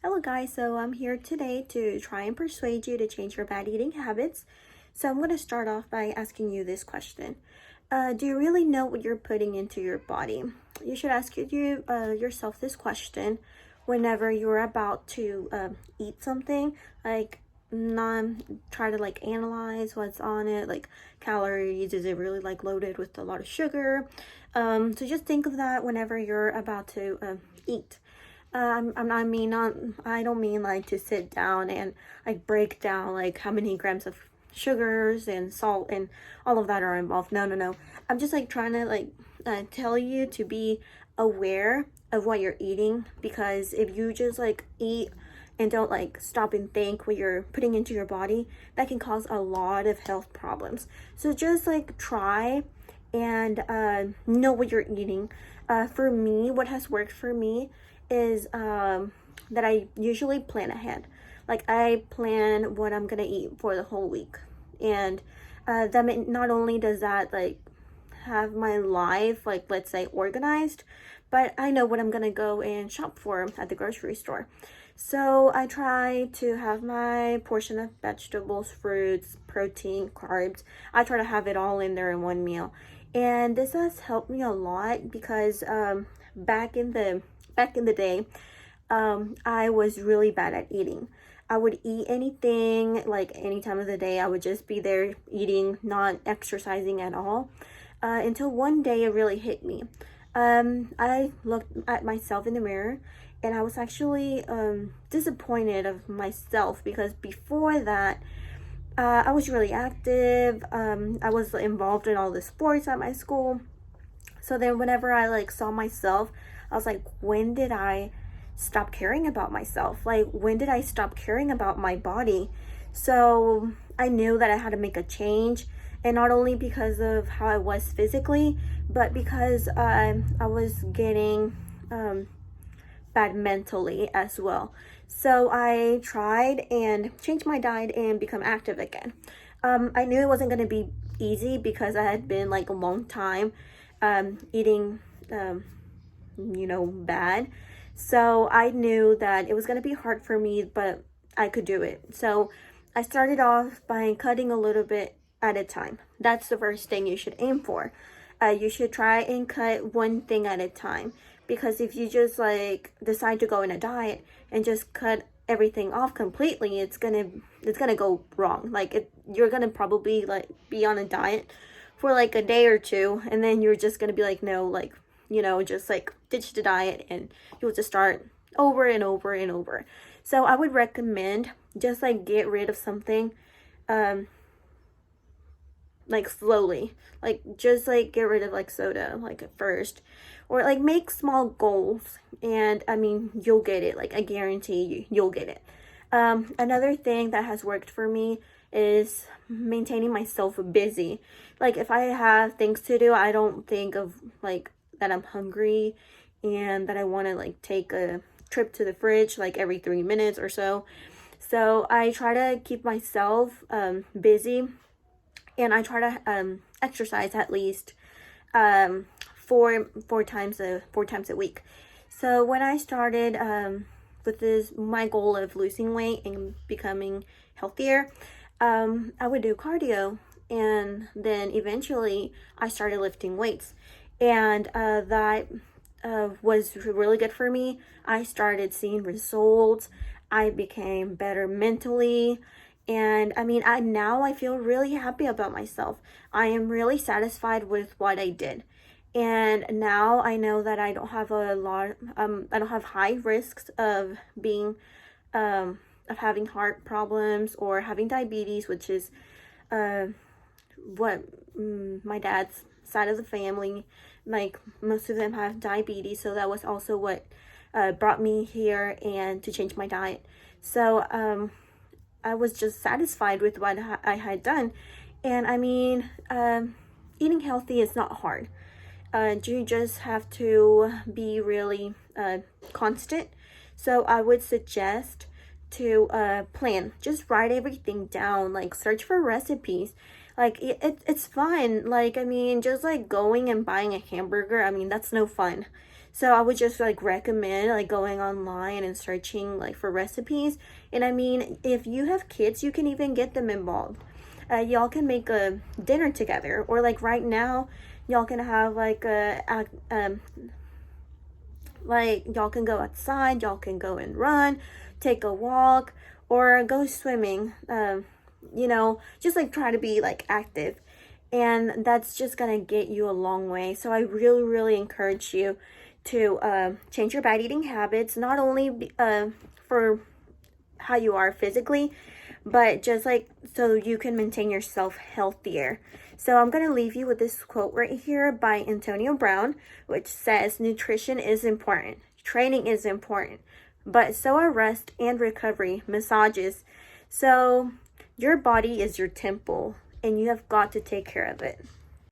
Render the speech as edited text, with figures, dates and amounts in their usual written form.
Hello guys, so I'm here today to try and persuade you to change your bad eating habits. So I'm going to start off by asking you this question. Do you really know what you're putting into your body? You should ask yourself this question whenever you're about to eat something. Try to analyze what's on it, like calories. Is it really loaded with a lot of sugar? So just think of that whenever you're about to eat. I don't mean to sit down and break down how many grams of sugars and salt and all of that are involved. No. I'm just trying to tell you to be aware of what you're eating, because if you just eat and don't stop and think what you're putting into your body, that can cause a lot of health problems. So just try and know what you're eating. For me, what has worked for me is that I usually plan ahead. I plan what I'm gonna eat for the whole week, and not only does that have my life let's say organized, but I know what I'm gonna go and shop for at the grocery store. So I try to have my portion of vegetables, fruits, protein, carbs. I try to have it all in there in one meal, and this has helped me a lot because back in the day, I was really bad at eating. I would eat anything, any time of the day. I would just be there eating, not exercising at all, until one day it really hit me. I looked at myself in the mirror, and I was actually disappointed of myself, because before that, I was really active. I was involved in all the sports at my school. So then whenever I saw myself, I was like, when did I stop caring about myself? When did I stop caring about my body? So I knew that I had to make a change, and not only because of how I was physically, but because I was getting bad mentally as well. So I tried and changed my diet and become active again. I knew it wasn't going to be easy, because I had been a long time eating bad. So I knew that it was going to be hard for me, but I could do it. So I started off by cutting a little bit at a time. That's the first thing you should aim for. You should try and cut one thing at a time, because if you just decide to go in a diet and just cut everything off completely, it's gonna go wrong. You're gonna probably be on a diet for a day or two, and then you're just gonna be no, just ditch the diet, and you'll just start over and over and over. So I would recommend just get rid of something slowly, just get rid of soda at first, or make small goals, and I mean, you'll get it. I guarantee you'll get it. Another thing that has worked for me is maintaining myself busy. If I have things to do, I don't think of that I'm hungry and that I want to take a trip to the fridge every 3 minutes or so. So I try to keep myself busy, and I try to exercise at least four times a week. So when I started with my goal of losing weight and becoming healthier, I would do cardio, and then eventually I started lifting weights, and that was really good for me. I started seeing results. I became better mentally, and I mean, now I feel really happy about myself. I am really satisfied with what I did, and now I know that I don't have I don't have high risks of having heart problems or having diabetes, which is what my dad's side of the family, most of them have diabetes. So that was also what brought me here and to change my diet. So I was just satisfied with what I had done. And I mean, eating healthy is not hard. You just have to be really constant. So I would suggest to plan. Just write everything down. Search for recipes. It's fun. I mean, just going and buying a hamburger, I mean, that's no fun. So I would just like recommend like going online and searching like for recipes. And I mean, if you have kids, you can even get them involved. Y'all can make a dinner together, or like right now, y'all can have like y'all can go outside, y'all can go and run, take a walk, or go swimming. You know, just like try to be like active, and that's just gonna get you a long way. So I really, really encourage you to change your bad eating habits, not only for how you are physically, but just like so you can maintain yourself healthier. So I'm going to leave you with this quote right here by Antonio Brown, which says, nutrition is important, training is important, but so are rest and recovery, massages. So your body is your temple, and you have got to take care of it.